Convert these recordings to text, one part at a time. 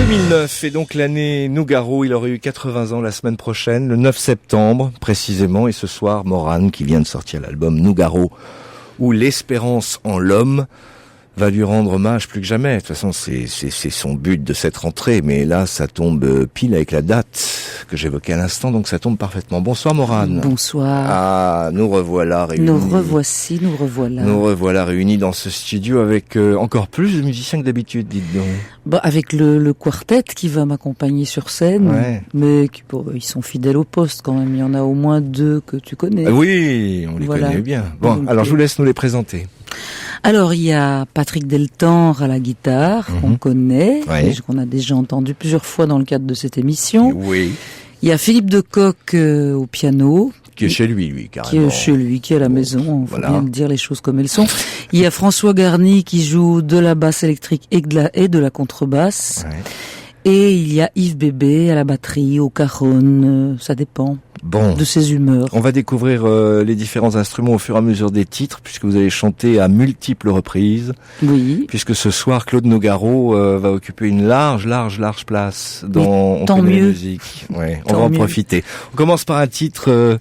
2009 est donc l'année Nougaro. Il aurait eu 80 ans la semaine prochaine, le 9 septembre précisément. Et ce soir, Morane, qui vient de sortir l'album Nougaro, où l'espérance en l'homme va lui rendre hommage plus que jamais. De toute façon, c'est son but de cette rentrée. Mais là, ça tombe pile avec la date que j'évoquais à l'instant, donc ça tombe parfaitement. Bonsoir Morane. Bonsoir. Ah, nous revoilà réunis. Nous revoilà. Nous revoilà réunis dans ce studio avec encore plus de musiciens que d'habitude, dites donc. Bah, avec le quartet qui va m'accompagner sur scène, ouais. Mais ils sont fidèles au poste quand même. Il y en a au moins 2 que tu connais. Oui, on les connaît bien. Bon, donc, alors je vous laisse nous les présenter. Alors, il y a Patrick Deltendre à la guitare, qu'on connaît, qu'on a déjà entendu plusieurs fois dans le cadre de cette émission. Oui. Il y a Philippe Decoq au piano. Qui est chez lui, carrément. Qui est chez lui, qui est à la maison. Il faut bien dire les choses comme elles sont. Il y a François Garny qui joue de la basse électrique et de la contrebasse. Ouais. Et il y a Yves Bébé à la batterie, au cajon, ça dépend de ses humeurs. On va découvrir les différents instruments au fur et à mesure des titres, puisque vous allez chanter à multiples reprises. Oui. Puisque ce soir, Claude Nougaro va occuper une large place dans tant mieux. La musique. Ouais, on va en profiter. On commence par un titre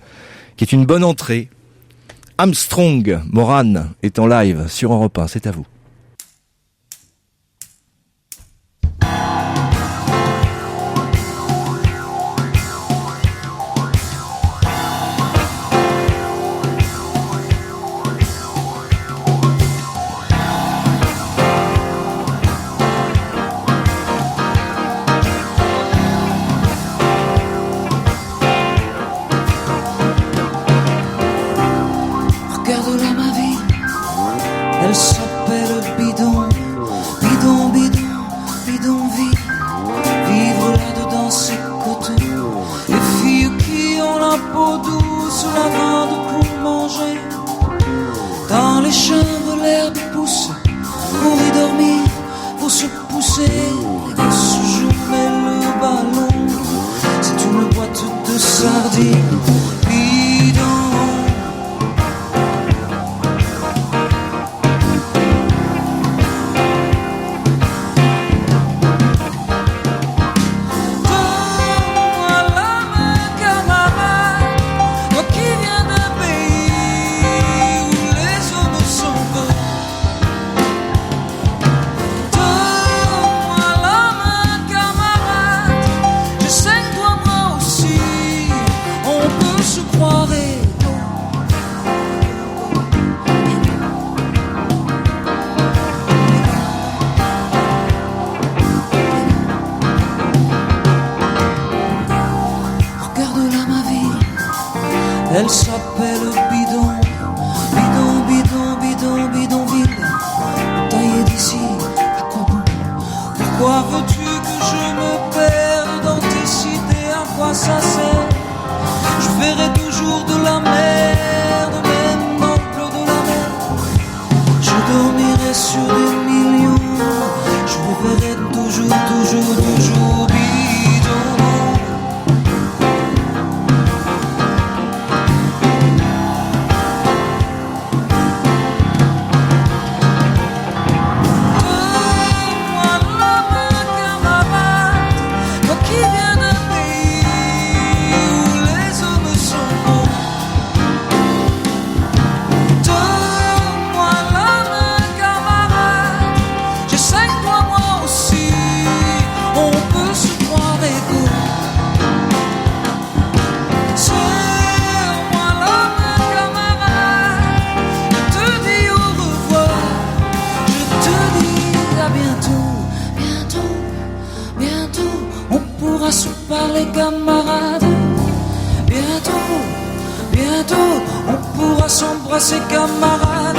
qui est une bonne entrée. Armstrong, Morane est en live sur Europe 1, c'est à vous. Elle s'appelle Bidon, Bidon, Bidon, Bidon, Bidonville. Taillée d'ici, à quoi bon? Pourquoi veux-tu que je me perde dans tes cités? À quoi ça sert? Je verrai toujours de la merde, même dans le flot de la mer. Je dormirai sur des millions, je me verrai toujours, toujours, toujours bidon. Parler camarades, bientôt, on pourra s'embrasser camarades.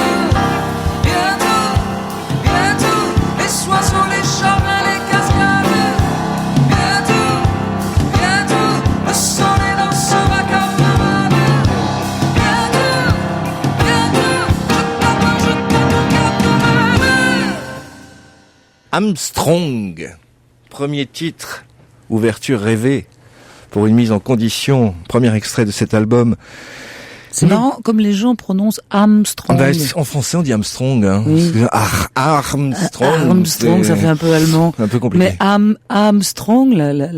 Bientôt, les oiseaux, les chardins, les cascades. Bientôt, le soleil dansera camarades. Bientôt, je t'attends camarades. Armstrong, premier titre. Ouverture rêvée pour une mise en condition. Premier extrait de cet album C'est marrant, comme les gens prononcent Armstrong. En français, on dit Armstrong. Hein. Oui. Armstrong, ça fait un peu allemand. Un peu compliqué. Mais Armstrong,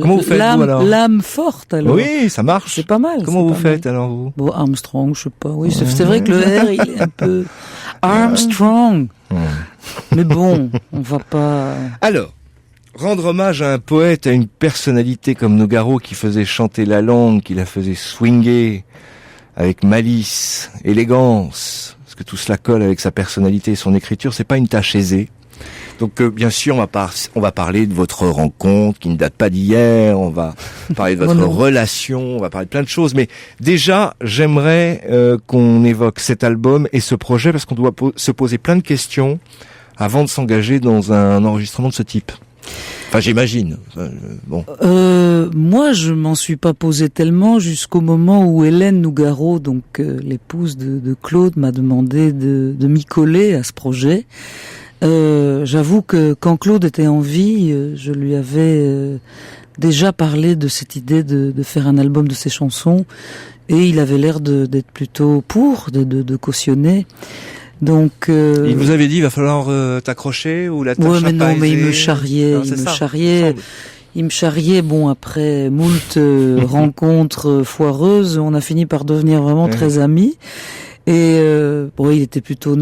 comment vous faites, vous, alors? L'âme forte, alors. Oui, ça marche. C'est pas mal. Comment vous faites, alors, vous? Bon, Armstrong, je sais pas. Oui, c'est vrai que le R, il est un peu... Armstrong. Mais bon, on va pas... Alors, rendre hommage à un poète, à une personnalité comme Nougaro qui faisait chanter la langue, qui la faisait swinger avec malice, élégance, parce que tout cela colle avec sa personnalité et son écriture, c'est pas une tâche aisée. Donc bien sûr, on va parler de votre rencontre qui ne date pas d'hier, on va parler de votre relation, on va parler de plein de choses. Mais déjà, j'aimerais qu'on évoque cet album et ce projet parce qu'on doit se poser plein de questions avant de s'engager dans un enregistrement de ce type. Enfin, j'imagine. Bon. Moi, je m'en suis pas posé tellement jusqu'au moment où Hélène Nougaro, donc l'épouse de Claude, m'a demandé de m'y coller à ce projet. J'avoue que quand Claude était en vie, je lui avais déjà parlé de cette idée de faire un album de ses chansons, et il avait l'air d'être plutôt de cautionner. Donc, il vous avait dit, il va falloir t'accrocher ou la tâche. Ouais, mais non, mais il me charriait, il me charriait. Bon, après moult rencontres foireuses, on a fini par devenir vraiment très amis. Et bon, il était plutôt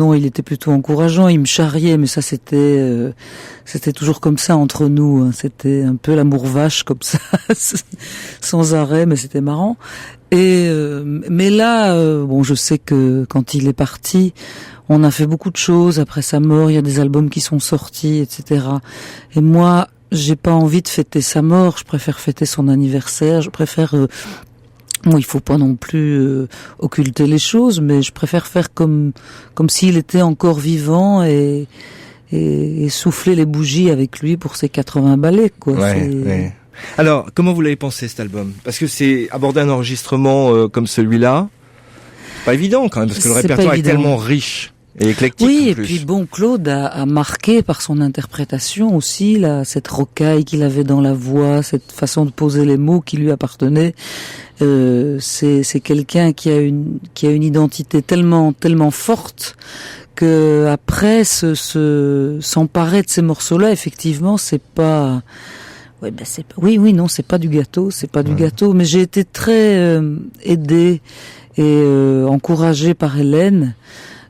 encourageant. Il me charriait, mais ça c'était toujours comme ça entre nous. Hein. C'était un peu l'amour vache comme ça, sans arrêt, mais c'était marrant. Et mais là, bon, je sais que quand il est parti, on a fait beaucoup de choses après sa mort. Il y a des albums qui sont sortis, etc. Et moi, j'ai pas envie de fêter sa mort. Je préfère fêter son anniversaire. Je préfère bon, il faut pas non plus occulter les choses, mais je préfère faire comme s'il était encore vivant et souffler les bougies avec lui pour ses 80 ballets, quoi. Ouais. Alors, comment vous l'avez pensé, cet album? Parce que c'est aborder un enregistrement comme celui-là, pas évident quand même, parce que le répertoire est tellement riche et éclectique. Oui, et puis bon, Claude a marqué par son interprétation aussi, là, cette rocaille qu'il avait dans la voix, cette façon de poser les mots qui lui appartenaient. C'est quelqu'un qui a une identité tellement forte que après s'emparer de ces morceaux-là, effectivement, c'est pas. Ouais, ben non, c'est pas du gâteau, du gâteau. Mais j'ai été très aidée et encouragée par Hélène.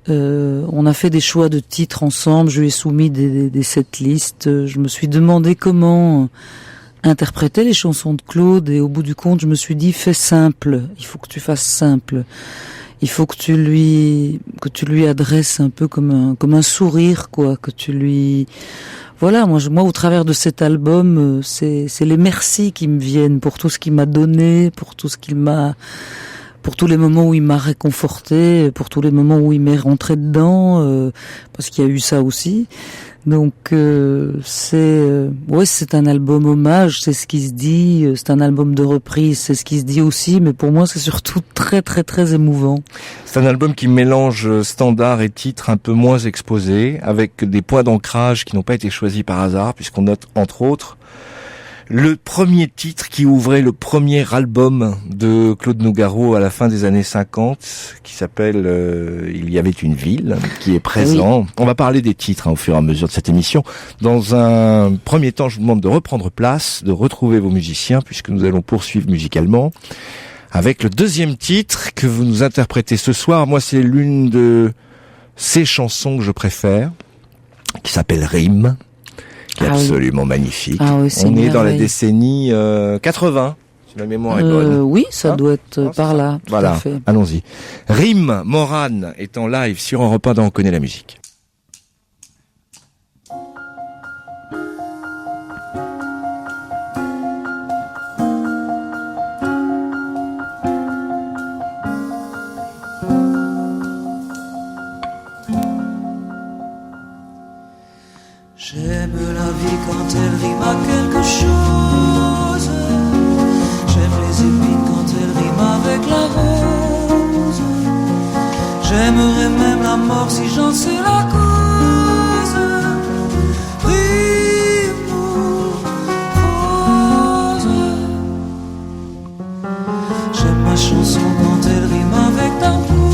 On a fait des choix de titres ensemble. Je lui ai soumis des setlists. Je me suis demandé comment interpréter les chansons de Claude, et au bout du compte, je me suis dit, fais simple. Il faut que tu fasses simple. Il faut que tu lui adresses un peu comme un sourire, quoi, que tu lui. Voilà, moi, au travers de cet album, c'est les merci qui me viennent pour tout ce qu'il m'a donné, pour tout ce qu'il m'a. Pour tous les moments où il m'a réconforté, pour tous les moments où il m'est rentré dedans, parce qu'il y a eu ça aussi. Donc c'est un album hommage, c'est ce qui se dit, c'est un album de reprise, c'est ce qui se dit aussi, mais pour moi c'est surtout très très très émouvant. C'est un album qui mélange standards et titres un peu moins exposés, avec des points d'ancrage qui n'ont pas été choisis par hasard, puisqu'on note entre autres le premier titre qui ouvrait le premier album de Claude Nougaro à la fin des années 50, qui s'appelle Il y avait une ville, qui est présent. Oui. On va parler des titres au fur et à mesure de cette émission. Dans un premier temps, je vous demande de reprendre place, de retrouver vos musiciens, puisque nous allons poursuivre musicalement avec le deuxième titre que vous nous interprétez ce soir. Moi, c'est l'une de ces chansons que je préfère, qui s'appelle Rime. Qui est absolument magnifique. On est dans la décennie 80, si ma mémoire est bonne. Oui, ça doit être par là. Voilà, allons-y. Rime, Morane est en live sur Europe 1 dans On connaît la musique. J'aime la vie quand elle rime à quelque chose. J'aime les épines quand elle rime avec la rose. J'aimerais même la mort si j'en sais la cause. Rime ou prose. J'aime ma chanson quand elle rime avec ta prose.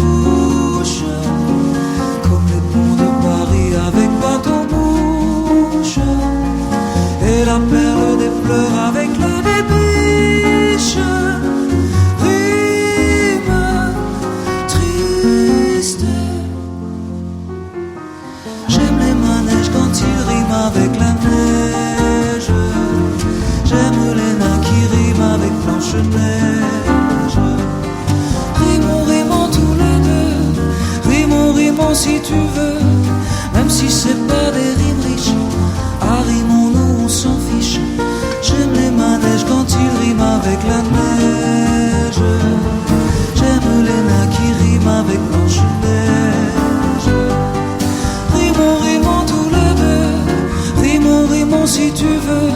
perle des fleurs avec le débiche. Rime triste. J'aime les manèges quand ils riment avec la neige. J'aime les nains qui riment avec Blanche-Neige. Rimons tous les deux. Rimons si tu veux. Même si c'est pas des rimes riches. Ah, rimons-nous, on s'en fiche. J'aime les manèges quand ils riment avec la neige. J'aime les nains qui riment avec Blanche-Neige. Rimons tous les deux. Rimons si tu veux.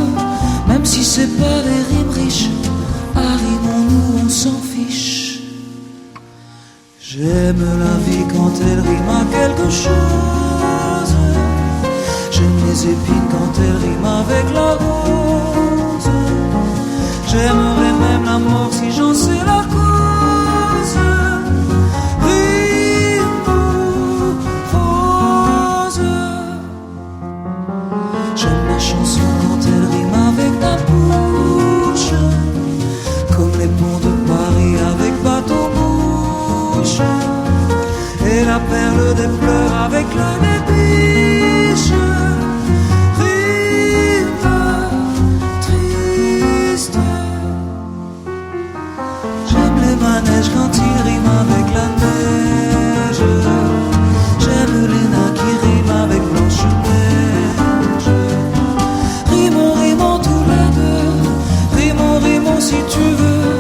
Même si c'est pas des rimes riches. Ah, rimons-nous, on s'en fiche. J'aime la vie quand elle rime à quelque chose. J'aime les épines quand elles riment avec la rose. J'aimerais même la mort si j'en sais la cause. Rime rose. J'aime la chanson quand elle rime avec ta bouche. Comme les ponts de Paris avec bateau-mouche. Et la perle des fleurs avec le débiche. Manège quand il rime avec la neige. J'aime les nains qui riment avec Blanche-Neige. Rimons tous les deux. Rimons si tu veux.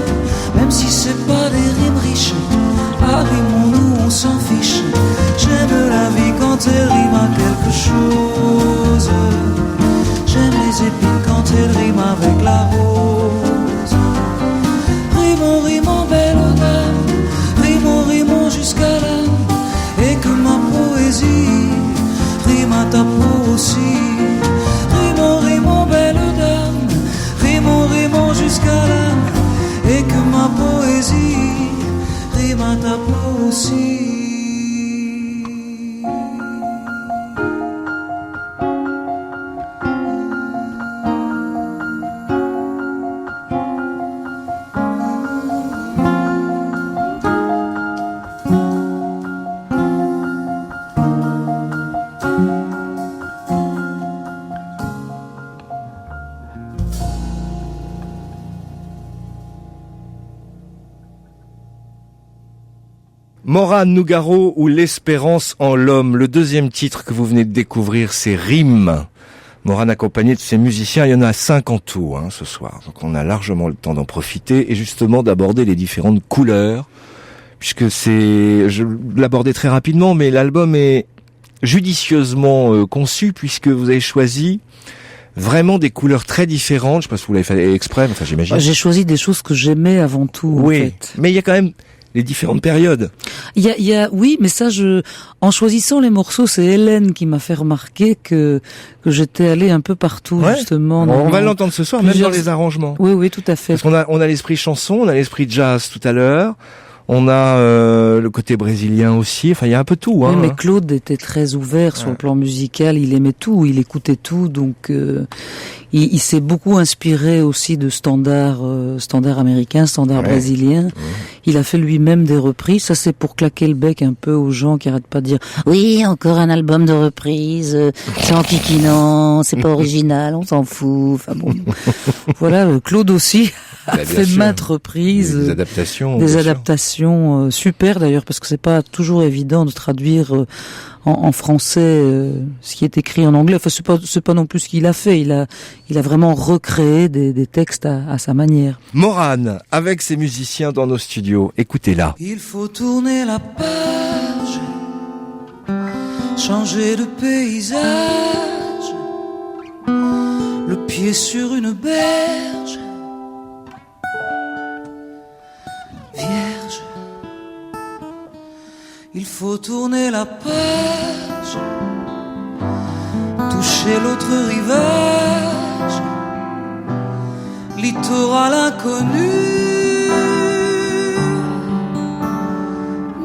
Même si c'est pas des rimes riches. Ah, rimons-nous, on s'en fiche. J'aime la vie quand elle rime à quelque chose. J'aime les épines quand elle rime avec la rose. Rimons, belle dame. Rimons jusqu'à l'âme. Et que ma poésie rime à ta peau aussi. Rimons, belle dame. Rimons jusqu'à l'âme. Et que ma poésie rime à ta peau aussi. Morane Nougaro ou l'espérance en l'homme. Le deuxième titre que vous venez de découvrir, c'est Rime. Morane accompagné de ses musiciens, il y en a 5 en tout ce soir. Donc on a largement le temps d'en profiter et justement d'aborder les différentes couleurs. Puisque je l'abordais très rapidement, mais l'album est judicieusement conçu puisque vous avez choisi vraiment des couleurs très différentes. Je sais pas si vous l'avez fait exprès, enfin j'imagine. J'ai choisi des choses que j'aimais avant tout. Oui, en fait. Mais il y a quand même les différentes périodes. Oui, mais ça, en choisissant les morceaux, c'est Hélène qui m'a fait remarquer que j'étais allée un peu partout, justement. On va l'entendre ce soir, même dans les arrangements. Oui, tout à fait. Parce qu'on a l'esprit chanson, on a l'esprit jazz tout à l'heure. On a le côté brésilien aussi. Enfin, il y a un peu tout. Oui, mais Claude était très ouvert sur le plan musical. Il aimait tout, il écoutait tout. Donc, il s'est beaucoup inspiré aussi de standards américains, standards brésiliens. Il a fait lui-même des reprises. Ça, c'est pour claquer le bec un peu aux gens qui arrêtent pas de dire « Oui, encore un album de reprises. C'est enquiquinant, c'est pas original, on s'en fout. » Enfin bon, voilà. Claude aussi a fait maintes reprises. Des adaptations super d'ailleurs, parce que c'est pas toujours évident de traduire en français ce qui est écrit en anglais. Enfin, c'est pas non plus ce qu'il a fait. Il a vraiment recréé des textes à sa manière. Morane, avec ses musiciens dans nos studios. Écoutez-la. Il faut tourner la page, changer de paysage, le pied sur une berge, vierge. Il faut tourner la page, toucher l'autre rivage, littoral inconnu,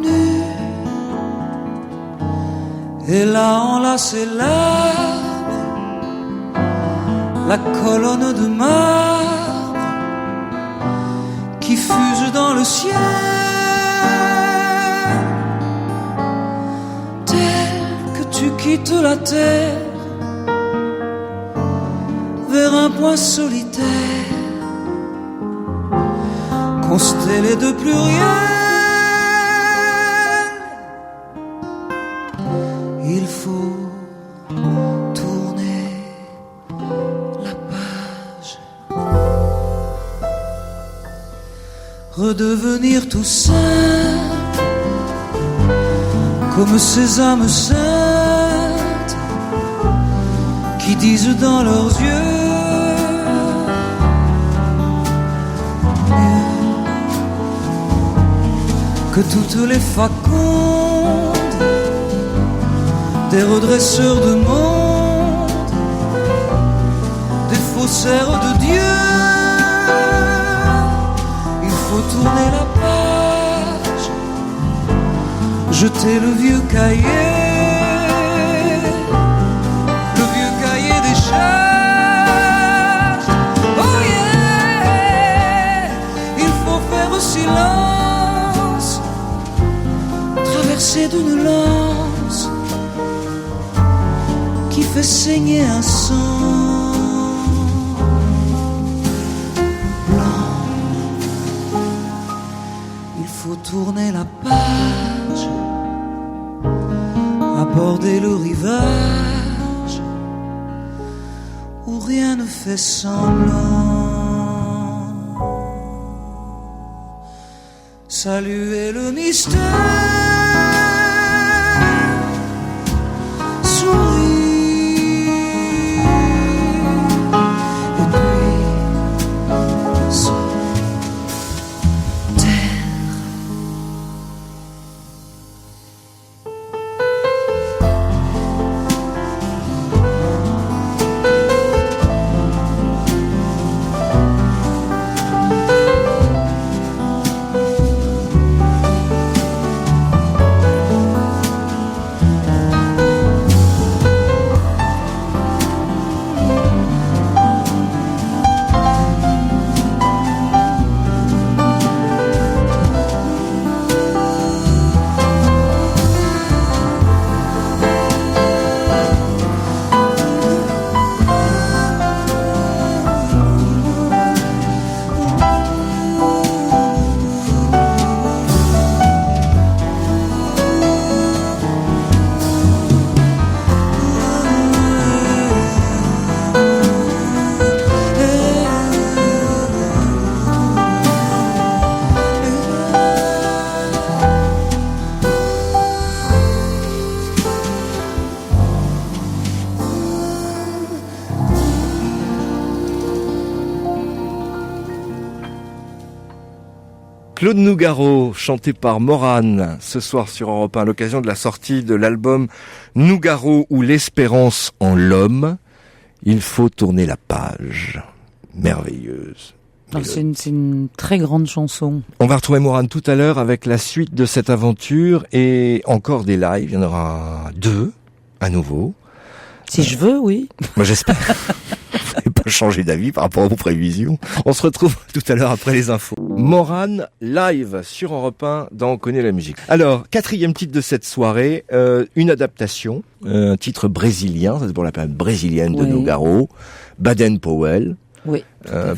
nu. Et là enlacer l'arbre, la colonne de marbre qui fuse dans le ciel, tel que tu quittes la terre vers un point solitaire, constellé de plus rien. Il faut tourner la page, redevenir tout simple, comme ces âmes saintes qui disent dans leurs yeux que toutes les facondes des redresseurs de monde, des faussaires de Dieu. Il faut tourner la page, jeter le vieux cahier, le vieux cahier des charges. Oh yeah, il faut faire silence, traverser d'une lance qui fait saigner un sang blanc. Il faut tourner la page, aborder le rivage où rien ne fait semblant, saluer le mystère, Claude Nougaro, chanté par Morane, ce soir sur Europe 1, à l'occasion de la sortie de l'album Nougaro ou l'espérance en l'homme. Il faut tourner la page. Merveilleuse. C'est une très grande chanson. On va retrouver Morane tout à l'heure avec la suite de cette aventure et encore des lives. Il y en aura 2 à nouveau. Si je veux, oui. Moi j'espère. Vous n'avez pas changé d'avis par rapport à vos prévisions. On se retrouve tout à l'heure après les infos. Morane live sur Europe 1 dans On connaît la musique. Alors, 4e titre de cette soirée, une adaptation, un titre brésilien, ça c'est pour la période brésilienne de Nougaro, Baden Powell,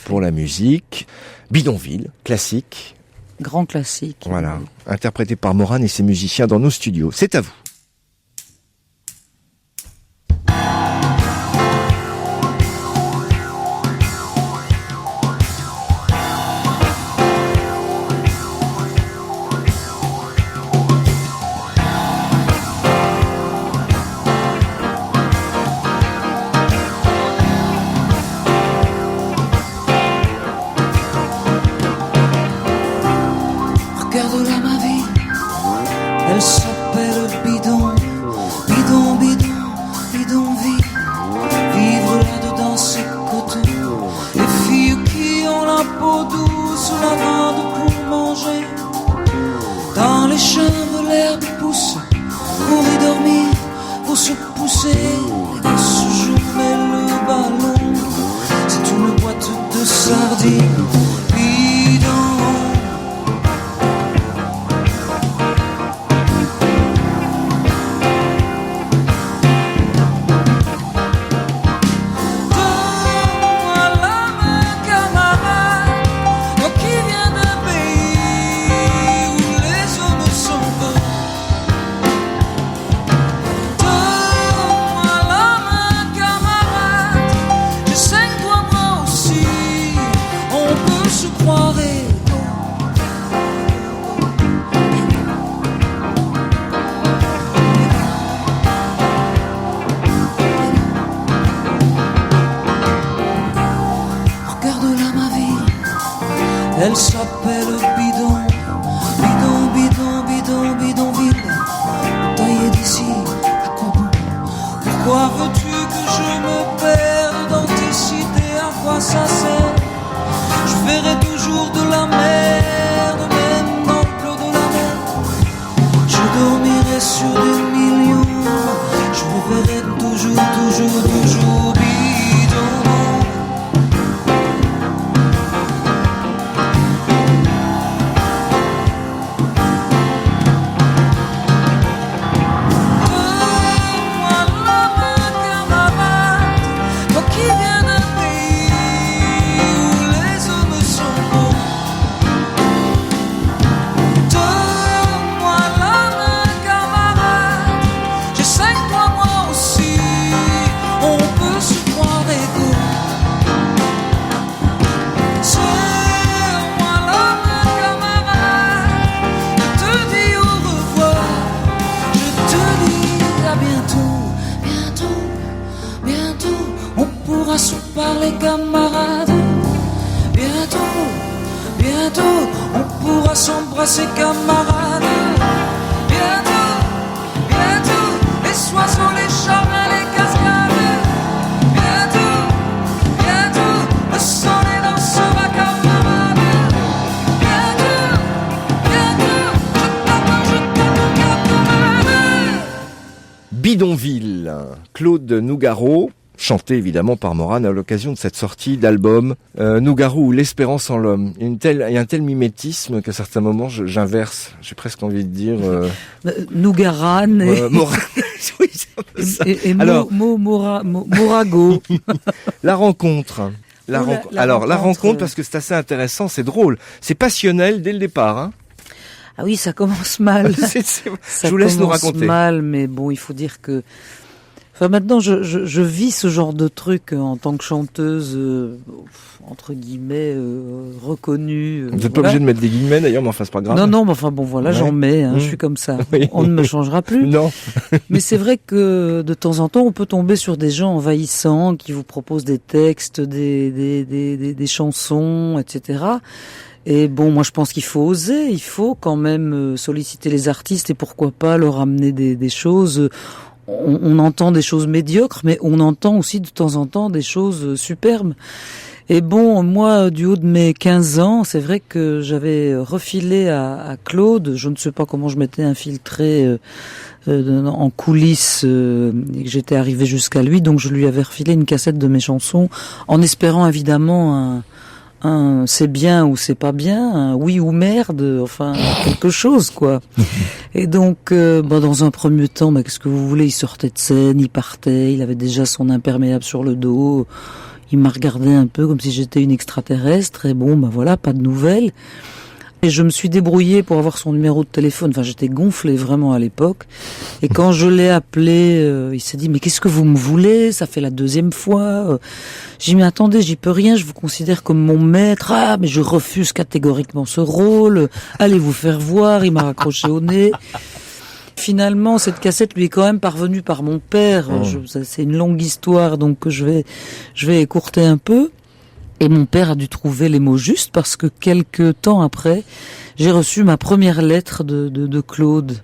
pour la musique, Bidonville, classique. Grand classique. Voilà, interprété par Morane et ses musiciens dans nos studios. C'est à vous. Regarde-la ma vie, elle s'appelle bidon, bidon, bidon, bidonville. Vivre là-dedans c'est coton, les filles qui ont la peau douce, lavande pour manger. Dans les champs l'herbe pousse, pour y dormir, pour se pousser, et se jouer le ballon. sardines, bidon. Elle s'appelle Bidon, Bidon, Bidon, Bidon, Bidonville. Taillée d'ici, à quoi bon? Pourquoi veux-tu que je me perde dans tes cités? À quoi ça sert? Je verrai toujours de la merde, même dans le clos de la mer. Je dormirai sur des millions, je me verrai toujours, toujours, toujours bidon. Parler camarades, bientôt, bientôt, on pourra s'embrasser camarades, bientôt, bientôt, les oiseaux, les chars, les cascades, bientôt, bientôt, le soleil dansera camarades, bientôt, bientôt, je t'attends camarades. Bidonville, Claude Nougaro, chanté évidemment par Morane à l'occasion de cette sortie d'album Nougaro ou l'espérance en l'homme. Il y a un tel mimétisme qu'à certains moments j'inverse, j'ai presque envie de dire Nougaran Morane. Oui, et Morago. La rencontre. La rencontre parce que c'est assez intéressant, c'est drôle, c'est passionnel dès le départ, hein. Ah oui, ça commence mal. Je vous laisse nous raconter. Ça commence mal, mais bon, il faut dire que enfin, maintenant, je vis ce genre de truc en tant que chanteuse, entre guillemets, reconnue. Vous n'êtes pas obligé de mettre des guillemets d'ailleurs, mais enfin, c'est pas grave. Non, mais enfin bon, voilà, ouais. J'en mets, je suis comme ça. Oui. On ne me changera plus. Non. Mais c'est vrai que de temps en temps, on peut tomber sur des gens envahissants qui vous proposent des textes, des chansons, etc. Et bon, moi je pense qu'il faut oser, il faut quand même solliciter les artistes et pourquoi pas leur amener des choses. On entend des choses médiocres, mais on entend aussi de temps en temps des choses superbes. Et bon, moi, du haut de mes 15 ans, c'est vrai que j'avais refilé à Claude, je ne sais pas comment je m'étais infiltrée en coulisses et que j'étais arrivée jusqu'à lui, donc je lui avais refilé une cassette de mes chansons, en espérant évidemment un c'est bien ou c'est pas bien, un oui ou merde, enfin quelque chose quoi. Et donc dans un premier temps, qu'est-ce que vous voulez, il sortait de scène, il partait, il avait déjà son imperméable sur le dos, il m'a regardé un peu comme si j'étais une extraterrestre et bon voilà, pas de nouvelles. Et je me suis débrouillée pour avoir son numéro de téléphone. Enfin, j'étais gonflée vraiment à l'époque. Et quand je l'ai appelé, il s'est dit « Mais qu'est-ce que vous me voulez? Ça fait la deuxième fois. » J'ai dit « Mais attendez, j'y peux rien. Je vous considère comme mon maître. Ah, mais je refuse catégoriquement ce rôle. Allez vous faire voir. » Il m'a raccroché au nez. Finalement, cette cassette lui est quand même parvenue par mon père. C'est une longue histoire, donc je vais écourter un peu. Et mon père a dû trouver les mots justes parce que quelques temps après, j'ai reçu ma première lettre de Claude,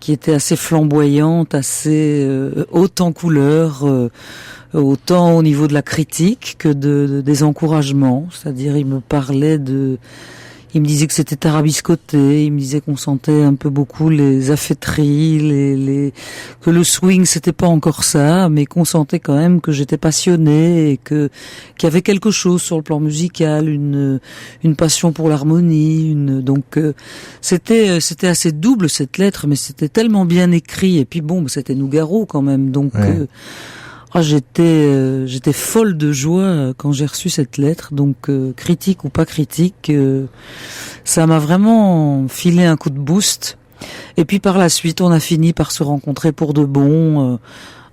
qui était assez flamboyante, assez haute en couleur, autant au niveau de la critique que des encouragements. C'est-à-dire, il Il me disait que c'était tarabiscoté, il me disait qu'on sentait un peu beaucoup les affaîtries, que le swing c'était pas encore ça, mais qu'on sentait quand même que j'étais passionnée et qu'il y avait quelque chose sur le plan musical, une passion pour l'harmonie, donc c'était assez double cette lettre, mais c'était tellement bien écrit, et puis bon, c'était Nougaro quand même, donc j'étais folle de joie quand j'ai reçu cette lettre, donc critique ou pas critique, ça m'a vraiment filé un coup de boost. Et puis par la suite, on a fini par se rencontrer pour de bon.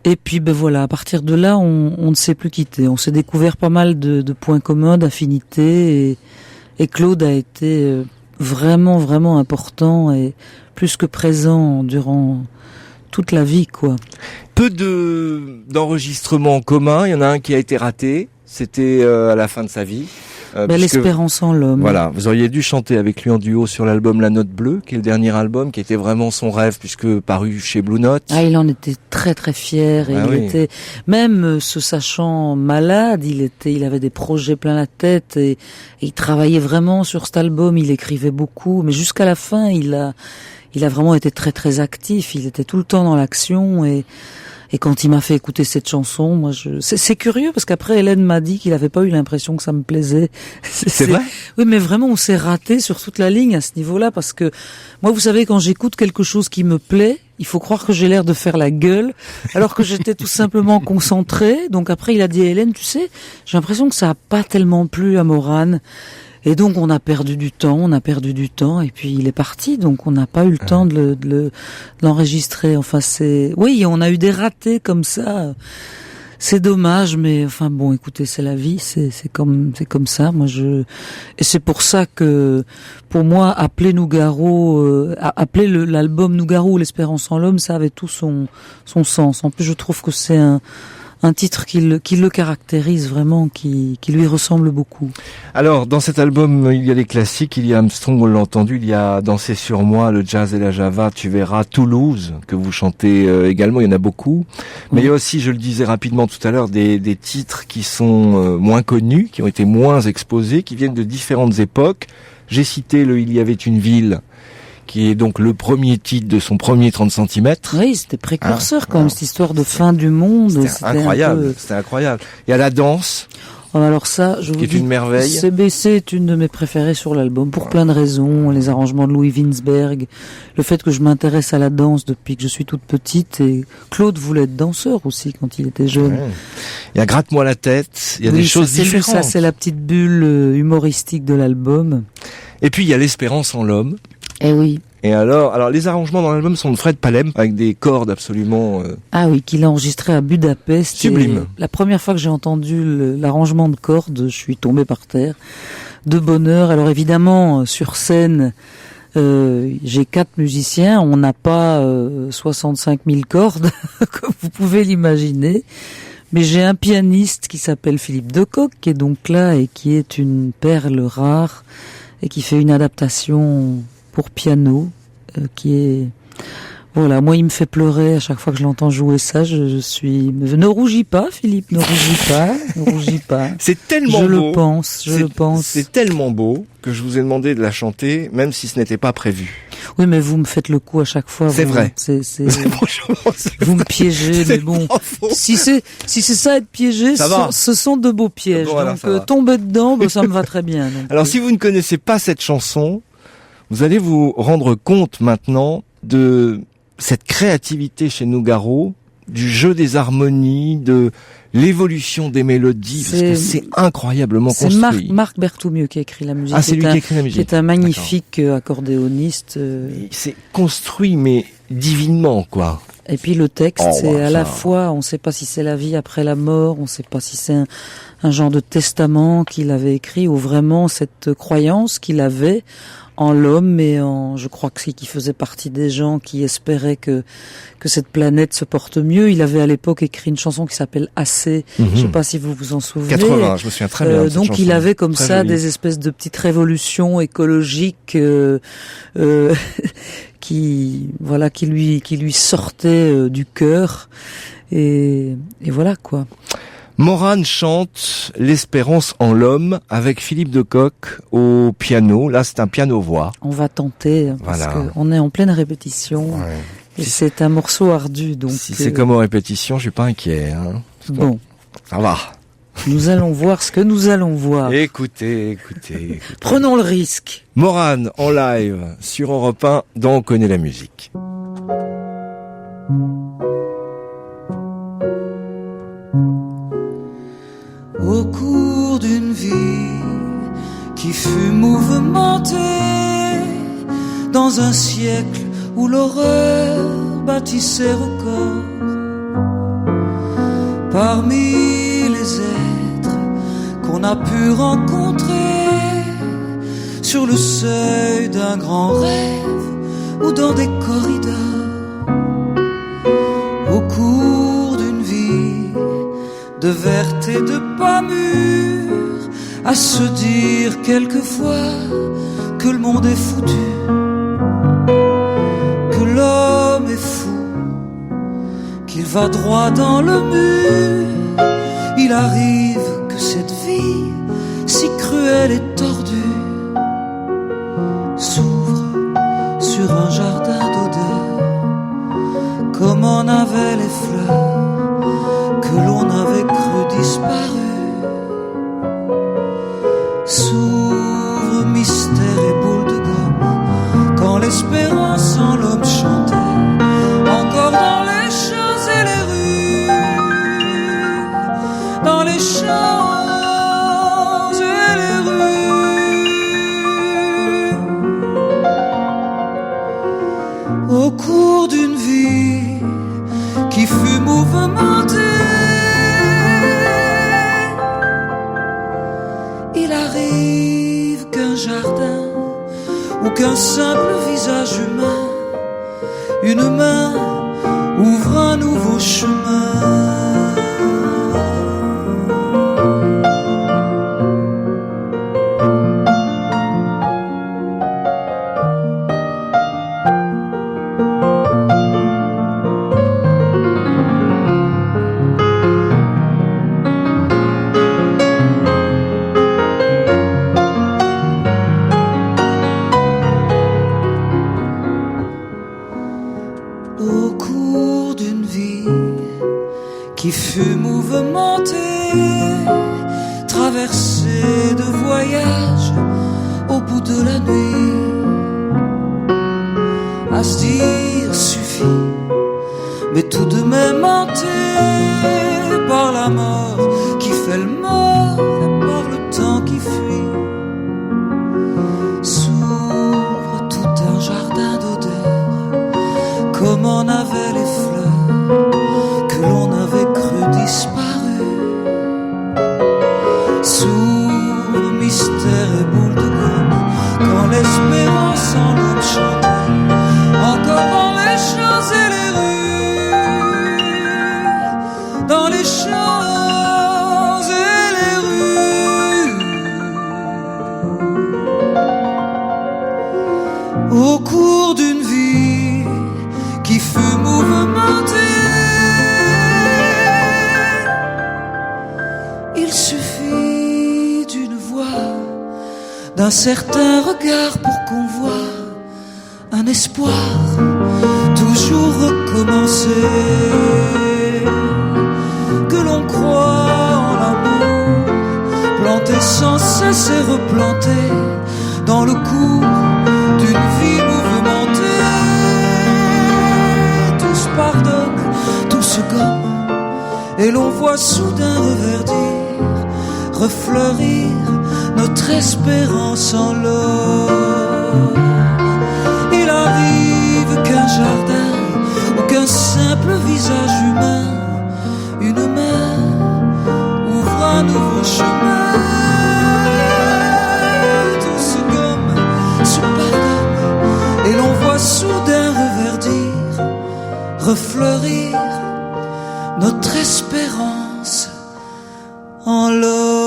Et puis voilà, à partir de là, on ne s'est plus quitté. On s'est découvert pas mal de points communs, d'affinités, et Claude a été vraiment, vraiment important et plus que présent durant toute la vie, quoi. Peu d'enregistrements en commun. Il y en a un qui a été raté. C'était à la fin de sa vie. L'espérance en l'homme. Voilà, vous auriez dû chanter avec lui en duo sur l'album La Note Bleue, qui est le dernier album, qui était vraiment son rêve, puisque paru chez Blue Note. Ah, il en était très très fier. Et était, même se sachant malade, il avait des projets plein la tête et il travaillait vraiment sur cet album. Il écrivait beaucoup, mais jusqu'à la fin, il a vraiment été très très actif. Il était tout le temps dans l'action et quand il m'a fait écouter cette chanson, moi c'est curieux parce qu'après Hélène m'a dit qu'il avait pas eu l'impression que ça me plaisait. C'est vrai? Oui, mais vraiment on s'est raté sur toute la ligne à ce niveau-là parce que moi, vous savez, quand j'écoute quelque chose qui me plaît, il faut croire que j'ai l'air de faire la gueule alors que j'étais tout simplement concentrée. Donc après il a dit Hélène, tu sais, j'ai l'impression que ça a pas tellement plu à Morane. Et donc on a perdu du temps, et puis il est parti, donc on n'a pas eu le temps de l'enregistrer. Enfin oui, on a eu des ratés comme ça. C'est dommage, mais enfin bon, écoutez, c'est la vie, c'est comme ça. Et c'est pour ça que pour moi, appeler Nougaro, appeler l'album Nougaro ou l'Espérance en l'homme, ça avait tout son sens. En plus, je trouve que c'est un titre qui le caractérise vraiment, qui lui ressemble beaucoup. Alors, dans cet album, il y a les classiques, il y a Armstrong, on l'a entendu, il y a Danser sur moi, le jazz et la java, tu verras, Toulouse, que vous chantez également, il y en a beaucoup. Mais il y a aussi, je le disais rapidement tout à l'heure, des titres qui sont moins connus, qui ont été moins exposés, qui viennent de différentes époques. J'ai cité le Il y avait une ville, qui est donc le premier titre de son premier 30 cm. Oui, c'était précurseur quand même, cette histoire de fin du monde. C'était incroyable, c'était incroyable. Il y a la danse. Alors ça, je vous dis, une merveille. CBC est une de mes préférées sur l'album, pour plein de raisons. Les arrangements de Louis Winsberg, le fait que je m'intéresse à la danse depuis que je suis toute petite, et Claude voulait être danseur aussi quand il était jeune. Ouais. Il y a Gratte-moi la tête, il y a des choses différentes. Ça, c'est la petite bulle humoristique de l'album. Et puis il y a l'espérance en l'homme. Eh oui. Et alors les arrangements dans l'album sont de Fred Palem, avec des cordes absolument... Ah oui, qu'il a enregistré à Budapest. Sublime. La première fois que j'ai entendu l'arrangement de cordes, je suis tombée par terre, de bonheur. Alors évidemment, sur scène, j'ai 4 musiciens, on n'a pas 65 000 cordes, comme vous pouvez l'imaginer. Mais j'ai un pianiste qui s'appelle Philippe Decoq, qui est donc là et qui est une perle rare, et qui fait une adaptation pour piano, qui est... Voilà, moi il me fait pleurer à chaque fois que je l'entends jouer ça, je suis... Ne rougis pas Philippe, ne rougis pas. C'est tellement beau. Je le pense. C'est tellement beau que je vous ai demandé de la chanter, même si ce n'était pas prévu. Oui, mais vous me faites le coup à chaque fois. C'est vrai. Vous me piégez, mais bon. Si c'est ça être piégé, ce sont de beaux pièges. Bon, donc tomber dedans, ça me va très bien. Donc, alors si vous ne connaissez pas cette chanson, vous allez vous rendre compte maintenant de cette créativité chez Nougaro, du jeu des harmonies, de l'évolution des mélodies, parce que c'est incroyablement construit. C'est Marc Berthoumieux qui a écrit la musique. Ah, c'est lui qui a écrit la musique. Qui est un magnifique accordéoniste. C'est construit, mais divinement, quoi. Et puis le texte, c'est à la fois, on ne sait pas si c'est la vie après la mort, on ne sait pas si c'est un genre de testament qu'il avait écrit, ou vraiment cette croyance qu'il avait en l'homme, et je crois que c'est qu'il faisait partie des gens qui espéraient que cette planète se porte mieux. Il avait à l'époque écrit une chanson qui s'appelle Assez. Je sais pas si vous vous en souvenez. 80, je me souviens très bien de cette donc chanson. il avait comme très ça jolie. des espèces de petites révolutions écologiques qui lui sortaient du cœur, et voilà quoi. Morane chante l'espérance en l'homme avec Philippe Decoq au piano. Là, c'est un piano-voix. On va tenter, parce qu'on est en pleine répétition. Ouais. Et c'est un morceau ardu, donc. Si c'est comme aux répétitions, je suis pas inquiet. Hein. Bon. Ça va. Nous allons voir ce que nous allons voir. Écoutez. Prenons le risque. Morane en live sur Europe 1 dans On connaît la musique. Au cours d'une vie qui fut mouvementée dans un siècle où l'horreur battit ses records, parmi les êtres qu'on a pu rencontrer sur le seuil d'un grand rêve ou dans des corridors, au cours d'une vie de vertes et de pas mûres, à se dire quelquefois que le monde est foutu, que l'homme est fou, qu'il va droit dans le mur. Il arrive que cette vie si cruelle et tordue s'ouvre sur un jardin d'odeurs, comme en avaient les fleurs que l'on avait cru disparues. S'ouvre mystère et boule de gomme quand l'espérance en l'homme chantait encore dans les champs et les rues, dans les champs et les rues. Au cours d'une vie qui fut mouvementée, il arrive qu'un jardin ou qu'un simple visage humain, une main ouvre un nouveau chemin. Qui fut mouvementé, traversé de voyages au bout de la nuit, à se dire suffit, mais tout de même hanté par la mort qui fait le mort et par le temps qui fuit. S'ouvre tout un jardin d'odeurs, comme en avaient les fleurs que l'on avait cru disparu. S'ouvre mystère et boule de gomme quand l'espérance en l'homme chantait encore dans les champs et les rues, dans les champs et les rues. Au cours d'une vie qui fut mouvementée, il suffit d'une voix, d'un certain regard pour qu'on voie un espoir toujours recommencer, que l'on croit en l'amour, planté sans cesse et replanté dans le cours d'une vie mouvementée. Tout se pardonne, tout se gomme, et l'on voit soudain reverdir, refleurir notre espérance en l'homme. Il arrive qu'un jardin ou qu'un simple visage humain, une main ouvre un nouveau chemin. Tout se gomme, se pardonne, et l'on voit soudain reverdir, refleurir notre espérance en l'homme.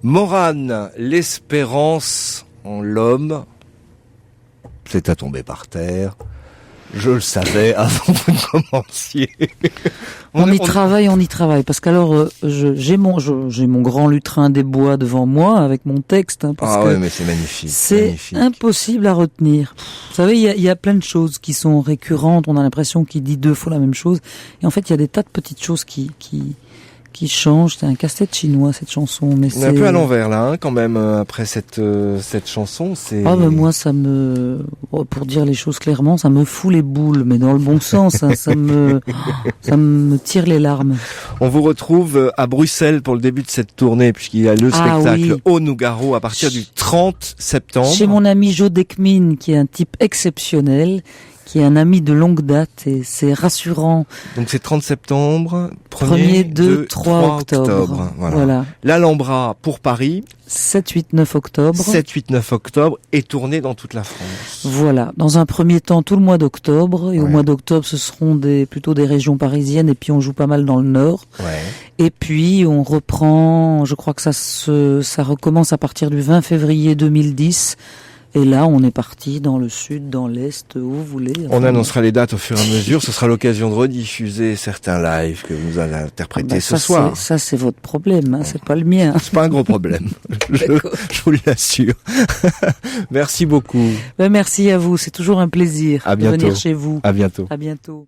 Morane, l'espérance en l'homme. C'est à tomber par terre. Je le savais avant que vous commenciez. On y travaille, parce qu'alors j'ai mon grand lutrin des bois devant moi avec mon texte. Parce ouais, mais c'est magnifique. C'est impossible à retenir. Vous savez, il y a plein de choses qui sont récurrentes. On a l'impression qu'il dit 2 fois la même chose, et en fait, il y a des tas de petites choses qui change. C'est un casse-tête chinois, cette chanson. Mais on est un peu à l'envers là, quand même, après cette chanson. Moi, ça pour dire les choses clairement, ça me fout les boules, mais dans le bon sens. Ça me tire les larmes. On vous retrouve à Bruxelles pour le début de cette tournée, puisqu'il y a le spectacle au Nougaro à partir du 30 septembre. Chez mon ami Joe Dekmin, qui est un type exceptionnel, qui est un ami de longue date, et c'est rassurant. Donc c'est 30 septembre, 1er, 2, 3 octobre. Voilà. L'Alhambra pour Paris. 7, 8, 9 octobre. 7, 8, 9 octobre, et tournée dans toute la France. Voilà. Dans un premier temps, tout le mois d'octobre. Et au mois d'octobre, ce seront plutôt des régions parisiennes, et puis on joue pas mal dans le Nord. Ouais. Et puis on reprend, je crois que ça recommence à partir du 20 février 2010. Et là, on est parti dans le sud, dans l'est, où vous voulez. On annoncera les dates au fur et à mesure. Ce sera l'occasion de rediffuser certains lives que vous avez interprétés ce soir. Ça, c'est votre problème, c'est pas le mien. C'est pas un gros problème. je vous l'assure. Merci beaucoup. Merci à vous. C'est toujours un plaisir de venir chez vous. À bientôt. À bientôt.